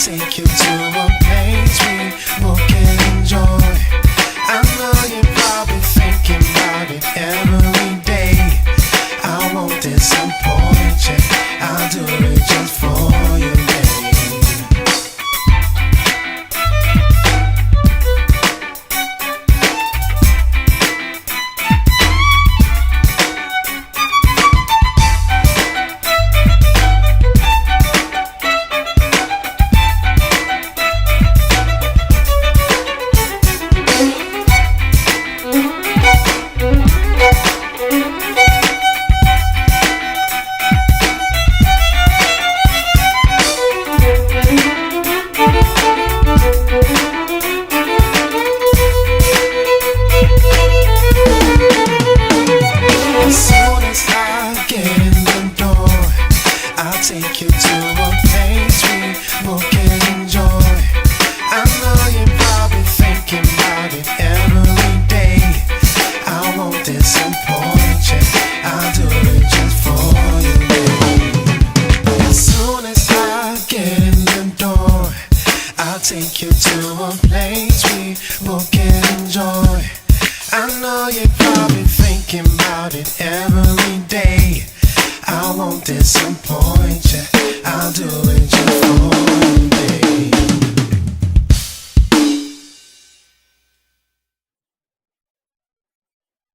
take you to a place we both can enjoy. I know you're probably thinking about it every day. I won't disappoint you, I'll do it just for you, babe. Take you to a place we both can enjoy. I know you're probably thinking about it every day. I won't disappoint you, I'll do it just for you, babe. As soon as I get in the door, I'll take you to a place we both can enjoy. I know you're probably thinking about it every day. I won't disappoint you, I'll do it